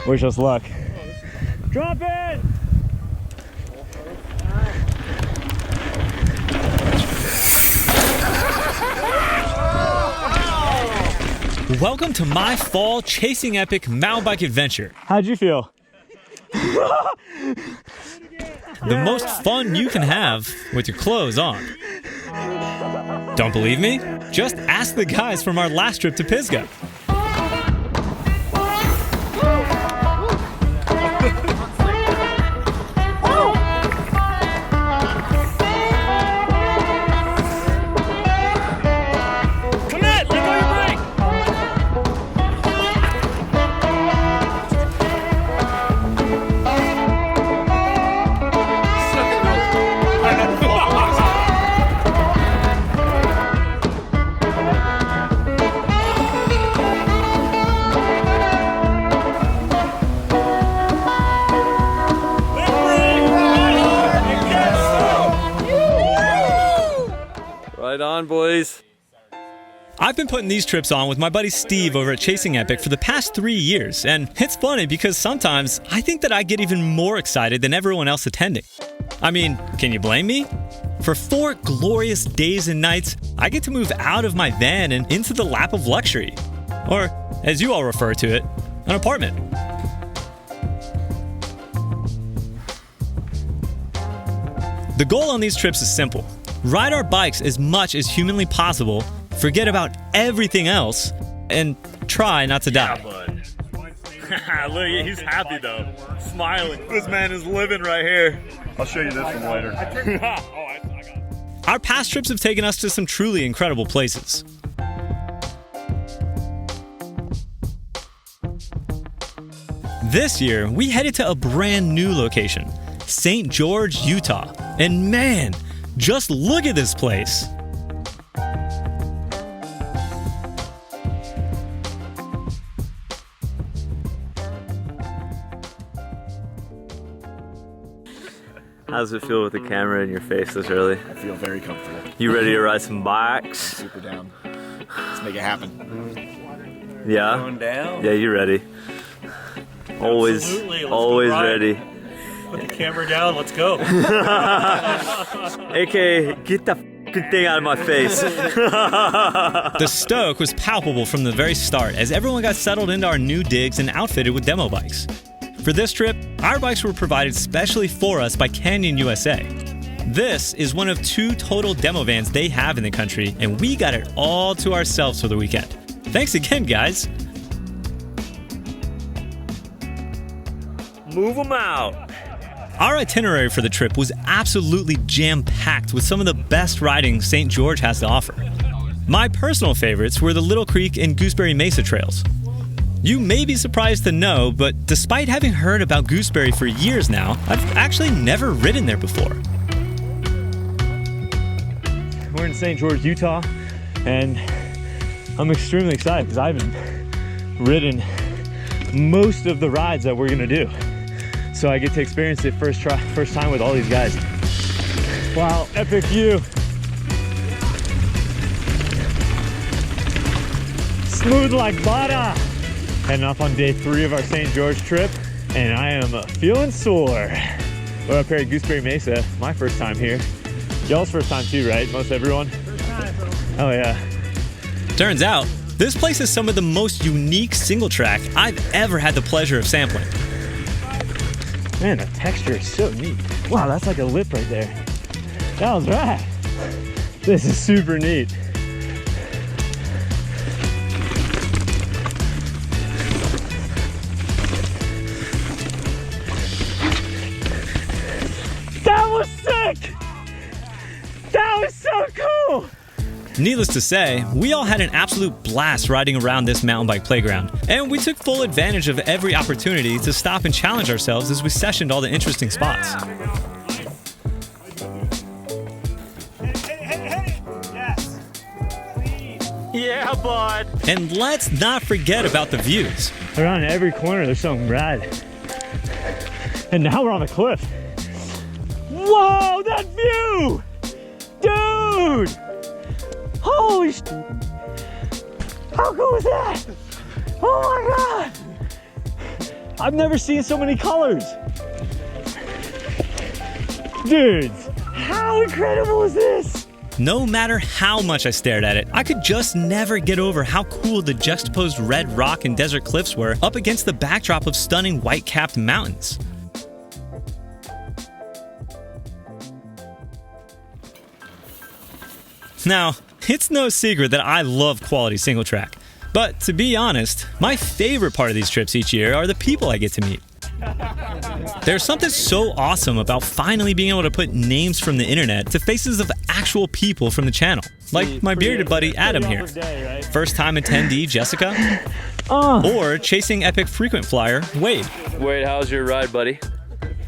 Wish us luck. Drop in! Welcome to my fall chasing epic mountain bike adventure. How'd you feel? The most fun you can have with your clothes on. Don't believe me? Just ask the guys from our last trip to Pisgah. Right on, boys. I've been putting these trips on with my buddy Steve over at Chasing Epic for the past 3 years, and it's funny because sometimes I think that I get even more excited than everyone else attending. I mean, can you blame me? For 4 glorious days and nights, I get to move out of my van and into the lap of luxury. Or, as you all refer to it, an apartment. The goal on these trips is simple. Ride our bikes as much as humanly possible, forget about everything else, and try not to die. Yeah, bud. Look, he's happy though. Smiling. This man is living right here. I'll show you this one later. I got it. Our past trips have taken us to some truly incredible places. This year, we headed to a brand new location, St. George, Utah. And man, just look at this place. How does it feel with the camera in your face this early? I feel very comfortable. You ready to ride some bikes? Super down. Let's make it happen. Yeah? Going down? Yeah, you ready? Always, Absolutely. Let's always go ride. ready. Put the camera down, let's go. AKA, get the f***ing thing out of my face. The stoke was palpable from the very start as everyone got settled into our new digs and outfitted with demo bikes. For this trip, our bikes were provided specially for us by Canyon USA. This is one of 2 total demo vans they have in the country, and we got it all to ourselves for the weekend. Thanks again, guys. Move them out. Our itinerary for the trip was absolutely jam-packed with some of the best riding St. George has to offer. My personal favorites were the Little Creek and Gooseberry Mesa trails. You may be surprised to know, but despite having heard about Gooseberry for years now, I've actually never ridden there before. We're in St. George, Utah, and I'm extremely excited because I haven't ridden most of the rides that we're gonna do. So I get to experience it first time with all these guys. Wow, epic view. Smooth like butter. Heading off on day 3 of our St. George trip, and I am feeling sore. We're up here at Gooseberry Mesa, my first time here. Y'all's first time too, right? Most everyone? First time. Oh yeah. Turns out, this place is some of the most unique single track I've ever had the pleasure of sampling. Man, the texture is so neat. Wow, that's like a lip right there. That was rad. This is super neat. That was sick! That was so cool! Needless to say, we all had an absolute blast riding around this mountain bike playground, and we took full advantage of every opportunity to stop and challenge ourselves as we sessioned all the interesting spots. Yeah, bud! And let's not forget about the views. Around every corner, there's something rad. And now we're on the cliff. Whoa, that view! Dude! Holy sh! How cool is that? Oh my god! I've never seen so many colors. Dudes, how incredible is this? No matter how much I stared at it, I could just never get over how cool the juxtaposed red rock and desert cliffs were up against the backdrop of stunning white-capped mountains. Now, it's no secret that I love quality single track. But to be honest, my favorite part of these trips each year are the people I get to meet. There's something so awesome about finally being able to put names from the internet to faces of actual people from the channel. Like my bearded buddy Adam here. First time attendee Jessica. Or Chasing Epic frequent flyer Wade. Wade, how's your ride, buddy?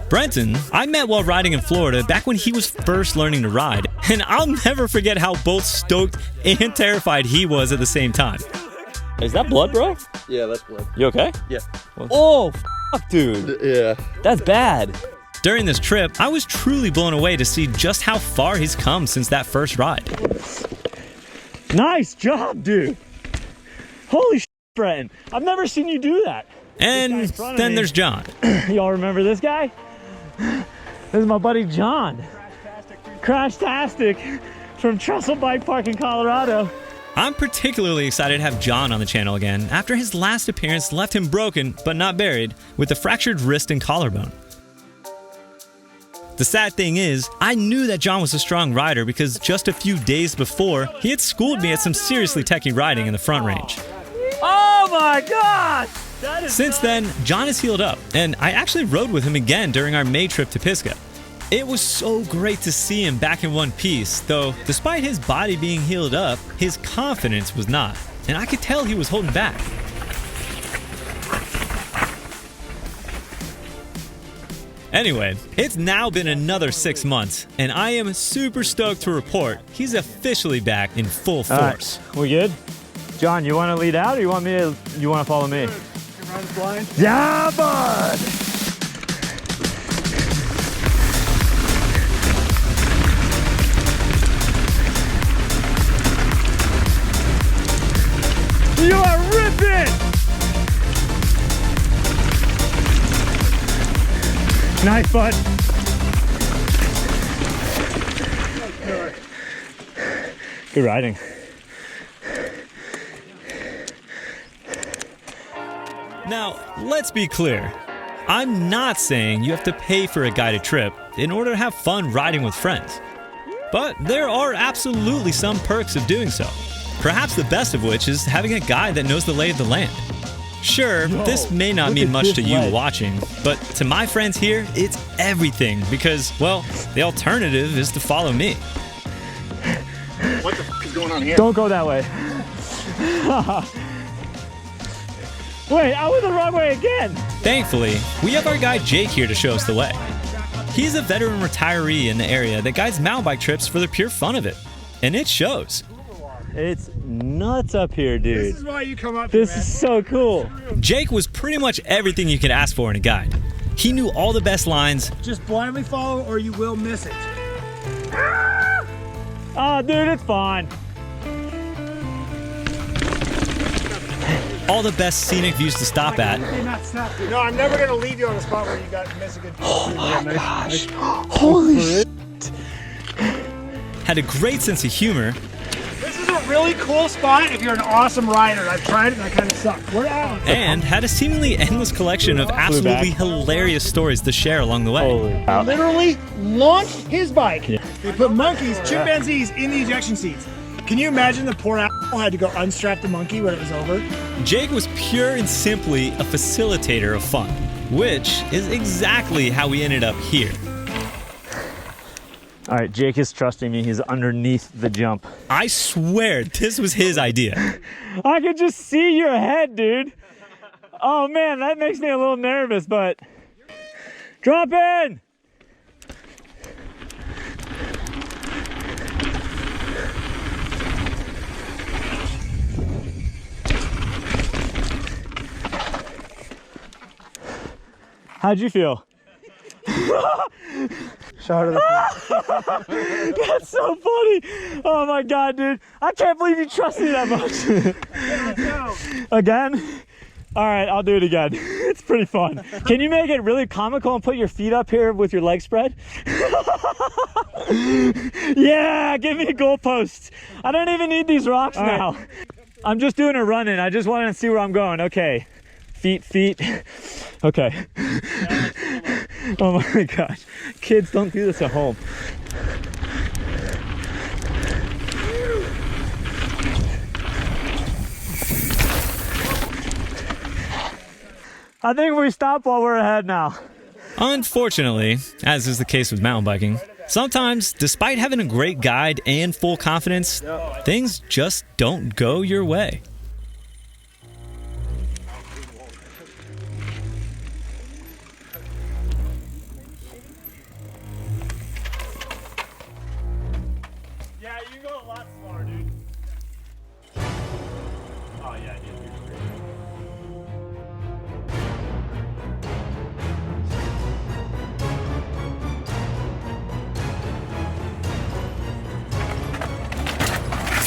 Brenton, I met while riding in Florida back when he was first learning to ride. And I'll never forget how both stoked and terrified he was at the same time. Is that blood, bro? Yeah, that's blood. You okay? Yeah. Oh, fuck, dude. Yeah. That's bad. During this trip, I was truly blown away to see just how far he's come since that first ride. Nice job, dude. Holy shit, Brenton. I've never seen you do that. And then there's John. Y'all remember this guy? This is my buddy John. Crash-tastic from Trestle Bike Park in Colorado. I'm particularly excited to have John on the channel again after his last appearance left him broken, but not buried, with a fractured wrist and collarbone. The sad thing is, I knew that John was a strong rider because just a few days before, he had schooled me at some seriously techie riding in the Front Range. Oh my God! Since then, John has healed up, and I actually rode with him again during our May trip to Pisgah. It was so great to see him back in one piece, though despite his body being healed up, his confidence was not, and I could tell he was holding back. Anyway, it's now been another 6 months, and I am super stoked to report he's officially back in full force. All right, we good? John, you want to lead out or you want to follow me? Blind. Yeah, bud! You are ripping! Nice, bud. Good riding. Now, let's be clear. I'm not saying you have to pay for a guided trip in order to have fun riding with friends. But there are absolutely some perks of doing so. Perhaps the best of which is having a guide that knows the lay of the land. Sure, this may not mean much to you watching, but to my friends here, it's everything because, well, the alternative is to follow me. What the f is going on here? Don't go that way. Wait, I went the wrong way again. Thankfully, we have our guide Jake here to show us the way. He's a veteran retiree in the area that guides mountain bike trips for the pure fun of it. And it shows. It's nuts up here, dude. This is why you come up here, This is so cool. Jake was pretty much everything you could ask for in a guide. He knew all the best lines. Just blindly follow or you will miss it. Oh, dude, it's fine. All the best scenic views to stop at. No, I'm never going to leave you on a spot where you got to miss a good view. Oh my gosh. Holy shit. Had a great sense of humor. This is a really cool spot if you're an awesome rider. I've tried it and I kind of suck. We're out. And had a seemingly endless collection of absolutely hilarious stories to share along the way. Holy. Literally launched his bike. Yeah. They put monkeys, chimpanzees in the ejection seats. Can you imagine the poor asshole had to go unstrap the monkey when it was over? Jake was pure and simply a facilitator of fun, which is exactly how we ended up here. All right, Jake is trusting me. He's underneath the jump. I swear this was his idea. I could just see your head, dude. Oh man, that makes me a little nervous, but drop in. How'd you feel? Shout out to That's so funny. Oh my God, dude. I can't believe you trust me that much. Let's go. Again? All right, I'll do it again. It's pretty fun. Can you make it really comical and put your feet up here with your legs spread? Yeah, give me a goalpost. I don't even need these rocks now. I'm just doing a run-in. I just want to see where I'm going. Okay, feet. Okay. Oh my gosh. Kids, don't do this at home. I think we stop while we're ahead now. Unfortunately, as is the case with mountain biking, sometimes, despite having a great guide and full confidence, things just don't go your way. Yeah, you go a lot slower, dude. Oh yeah, dude.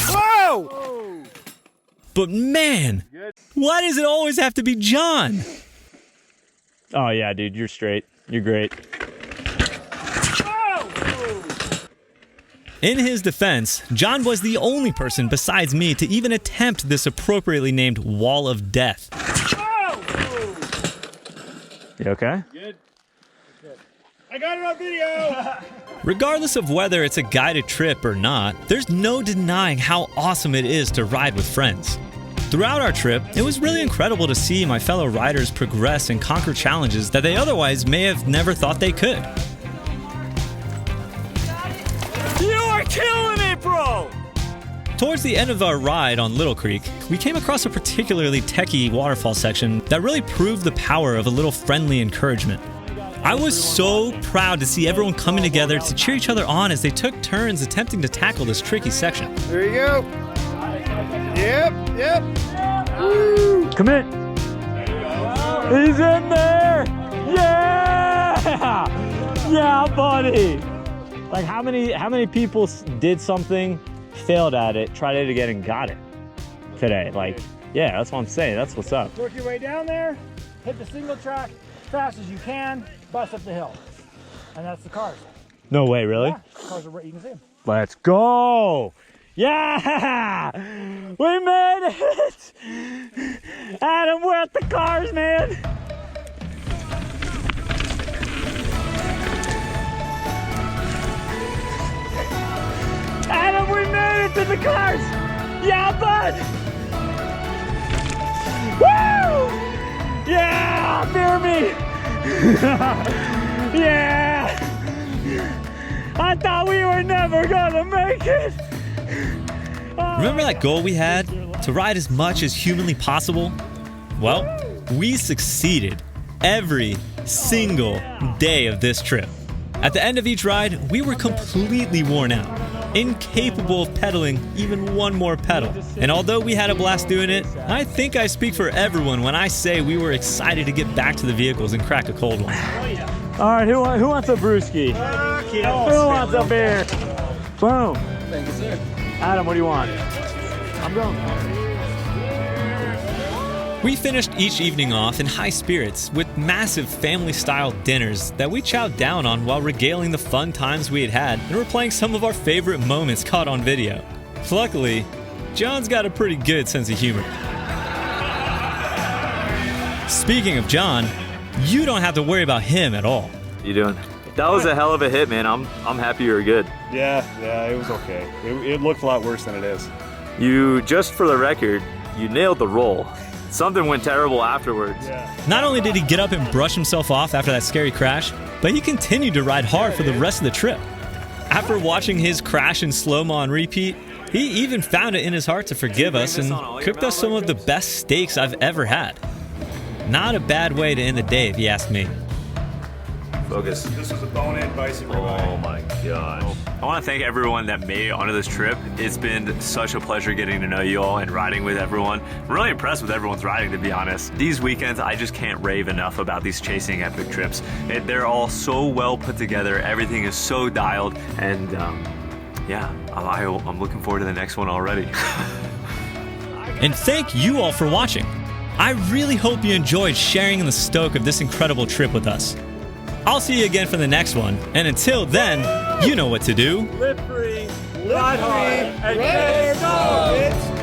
Whoa! But man, why does it always have to be John? Oh yeah, dude, you're straight. You're great. In his defense, John was the only person besides me to even attempt this appropriately named Wall of Death. You okay? Good. I got it on video! Regardless of whether it's a guided trip or not, there's no denying how awesome it is to ride with friends. Throughout our trip, it was really incredible to see my fellow riders progress and conquer challenges that they otherwise may have never thought they could. You are killing it, bro! Towards the end of our ride on Little Creek, we came across a particularly techie waterfall section that really proved the power of a little friendly encouragement. I was so proud to see everyone coming together to cheer each other on as they took turns attempting to tackle this tricky section. There you go. Yep. Woo. Come in. He's in there! Yeah! Yeah, buddy! Like how many people did something, failed at it, tried it again, and got it today? Like, yeah, that's what I'm saying. That's what's up. Work your way down there, hit the single track as fast as you can, bust up the hill. And that's the cars. No way, really? Yeah, cars are right, you can see them. Let's go! Yeah! We made it! Adam, we're at the cars, man! Adam, we made it to the cars! Yeah, bud! Woo! Yeah! Fear me! Yeah! I thought we were never gonna make it! Remember that goal we had? To ride as much as humanly possible? Well, we succeeded every single day of this trip. At the end of each ride, we were completely worn out, incapable of pedaling even one more pedal. And although we had a blast doing it, I think I speak for everyone when I say we were excited to get back to the vehicles and crack a cold one. All right, who wants a brewski? Who wants a beer? Boom. Thank you, sir. Adam, what do you want? I'm going. We finished each evening off in high spirits with massive family-style dinners that we chowed down on while regaling the fun times we had had and replaying some of our favorite moments caught on video. Luckily, John's got a pretty good sense of humor. Speaking of John, you don't have to worry about him at all. You doing? That was a hell of a hit, man. I'm happy you were good. Yeah, it was okay. It looked a lot worse than it is. You, just for the record, you nailed the roll. Something went terrible afterwards. Not only did he get up and brush himself off after that scary crash, but he continued to ride hard for the rest of the trip. After watching his crash in slow-mo on repeat, he even found it in his heart to forgive us and cooked us some of the best steaks I've ever had. Not a bad way to end the day, if you ask me. Focus. This was a bone-in bison ribeye. Oh my gosh. I want to thank everyone that made it onto this trip. It's been such a pleasure getting to know you all and riding with everyone. I'm really impressed with everyone's riding, to be honest. These weekends, I just can't rave enough about these Chasing Epic trips. They're all so well put together. Everything is so dialed. And yeah, I'm looking forward to the next one already. And thank you all for watching. I really hope you enjoyed sharing in the stoke of this incredible trip with us. I'll see you again for the next one, and until then, you know what to do. Live free, ride hard, and let's go!